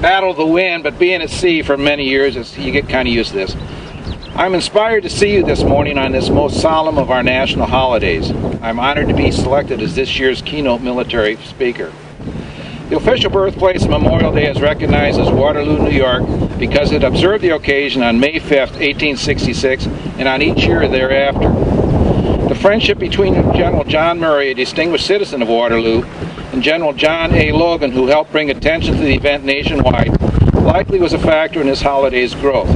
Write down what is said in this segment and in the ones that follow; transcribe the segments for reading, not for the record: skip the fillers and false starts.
battle the wind, but being at sea for many years, you get kind of used to this. I'm inspired to see you this morning on this most solemn of our national holidays. I'm honored to be selected as this year's keynote military speaker. The official birthplace of Memorial Day is recognized as Waterloo, New York, because it observed the occasion on May 5th, 1866, and on each year thereafter. The friendship between General John Murray, a distinguished citizen of Waterloo, and General John A. Logan, who helped bring attention to the event nationwide, likely was a factor in this holiday's growth.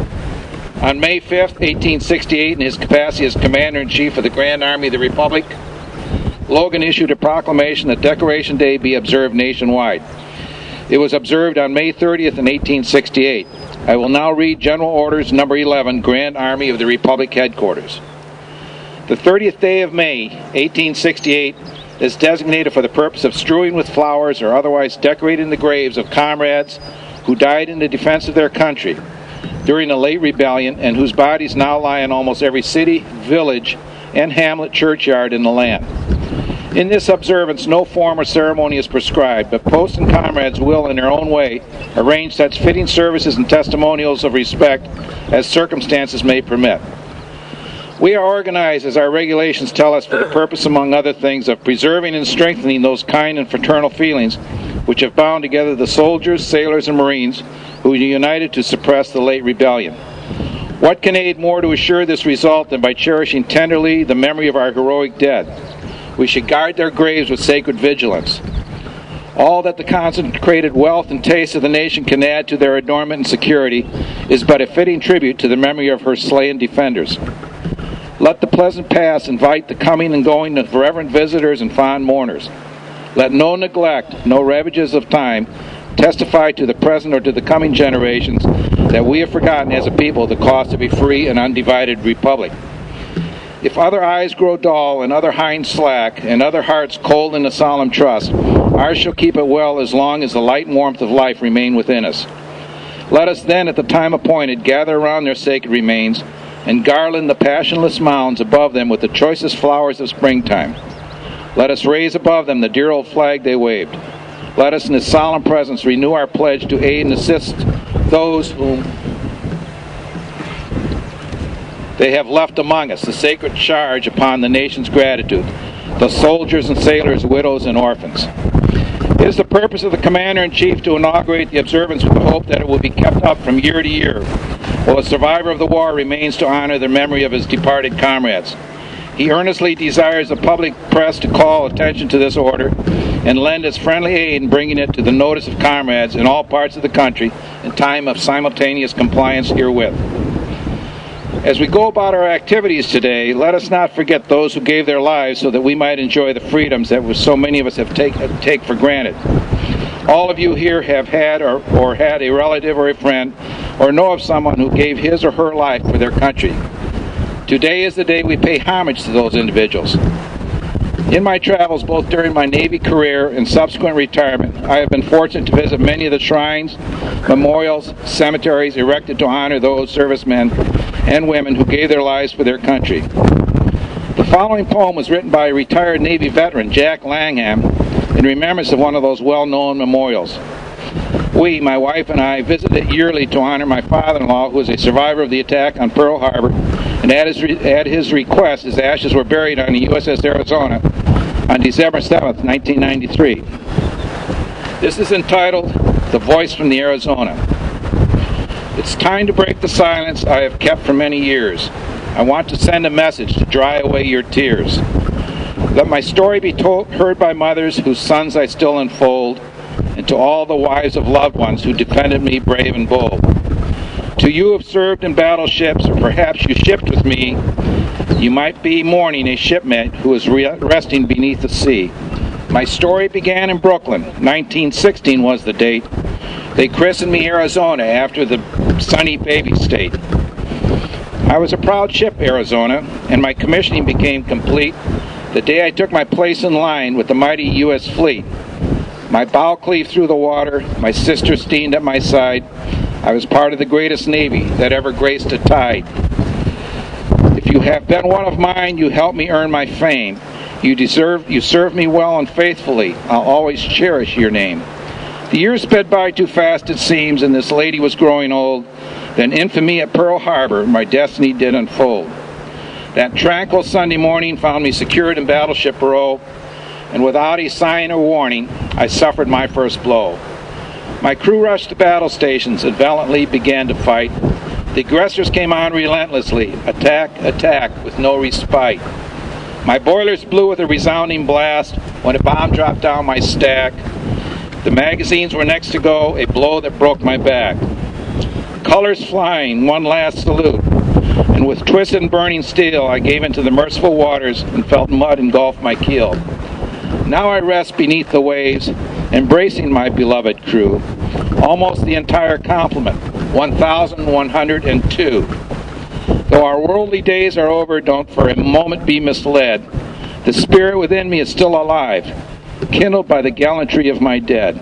On May 5th, 1868, in his capacity as Commander-in-Chief of the Grand Army of the Republic, Logan issued a proclamation that Decoration Day be observed nationwide. It was observed on May 30th in 1868. I will now read General Orders Number 11, Grand Army of the Republic Headquarters. The 30th day of May, 1868, is designated for the purpose of strewing with flowers or otherwise decorating the graves of comrades who died in the defense of their country during the late rebellion and whose bodies now lie in almost every city, village, and hamlet churchyard in the land. In this observance, no form or ceremony is prescribed, but posts and comrades will, in their own way, arrange such fitting services and testimonials of respect as circumstances may permit. We are organized, as our regulations tell us, for the purpose, among other things, of preserving and strengthening those kind and fraternal feelings which have bound together the soldiers, sailors, and Marines who united to suppress the late rebellion. What can aid more to assure this result than by cherishing tenderly the memory of our heroic dead? We should guard their graves with sacred vigilance. All that the consecrated wealth and taste of the nation can add to their adornment and security is but a fitting tribute to the memory of her slain defenders. Let the pleasant past invite the coming and going of reverent visitors and fond mourners. Let no neglect, no ravages of time, testify to the present or to the coming generations that we have forgotten as a people the cost of a free and undivided republic. If other eyes grow dull and other hinds slack and other hearts cold in a solemn trust, ours shall keep it well as long as the light and warmth of life remain within us. Let us then, at the time appointed, gather around their sacred remains and garland the passionless mounds above them with the choicest flowers of springtime. Let us raise above them the dear old flag they waved. Let us in His solemn presence renew our pledge to aid and assist those whom they have left among us, the sacred charge upon the nation's gratitude, the soldiers and sailors, widows and orphans. It is the purpose of the Commander-in-Chief to inaugurate the observance with the hope that it will be kept up from year to year, while a survivor of the war remains to honor the memory of his departed comrades. He earnestly desires the public press to call attention to this order and lend its friendly aid in bringing it to the notice of comrades in all parts of the country in time of simultaneous compliance herewith. As we go about our activities today, let us not forget those who gave their lives so that we might enjoy the freedoms that so many of us have take for granted. All of you here have had or had a relative or a friend or know of someone who gave his or her life for their country. Today is the day we pay homage to those individuals. In my travels, both during my Navy career and subsequent retirement, I have been fortunate to visit many of the shrines, memorials, cemeteries erected to honor those servicemen and women who gave their lives for their country. The following poem was written by a retired Navy veteran, Jack Langham, in remembrance of one of those well-known memorials. We, my wife and I, visited yearly to honor my father-in-law, who was a survivor of the attack on Pearl Harbor, and at his request, his ashes were buried on the USS Arizona on December 7th, 1993. This is entitled, The Voice from the Arizona. It's time to break the silence I have kept for many years. I want to send a message to dry away your tears. Let my story be heard by mothers whose sons I still enfold, and to all the wives of loved ones who defended me brave and bold. To you who have served in battleships, or perhaps you shipped with me, you might be mourning a shipmate who is resting beneath the sea. My story began in Brooklyn. 1916 was the date. They christened me Arizona after the sunny baby state. I was a proud ship, Arizona, and my commissioning became complete the day I took my place in line with the mighty U.S. fleet. My bow cleaved through the water, my sister steamed at my side. I was part of the greatest Navy that ever graced a tide. If you have been one of mine, you helped me earn my fame. You served me well and faithfully. I'll always cherish your name. The years sped by too fast, it seems, and this lady was growing old. Then infamy at Pearl Harbor, my destiny did unfold. That tranquil Sunday morning found me secured in Battleship Row, and without a sign or warning, I suffered my first blow. My crew rushed to battle stations and valiantly began to fight. The aggressors came on relentlessly, attack, attack, with no respite. My boilers blew with a resounding blast when a bomb dropped down my stack. The magazines were next to go, a blow that broke my back. Colors flying, one last salute, and with twisted and burning steel I gave into the merciful waters and felt mud engulf my keel. Now I rest beneath the waves, embracing my beloved crew, almost the entire complement, 1,102. Though our worldly days are over, don't for a moment be misled. The spirit within me is still alive, kindled by the gallantry of my dead.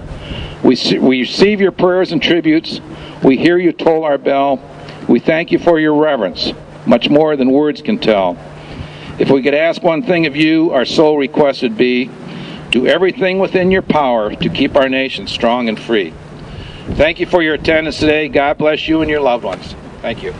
We receive your prayers and tributes. We hear you toll our bell. We thank you for your reverence, much more than words can tell. If we could ask one thing of you, our sole request would be, do everything within your power to keep our nation strong and free. Thank you for your attendance today. God bless you and your loved ones. Thank you.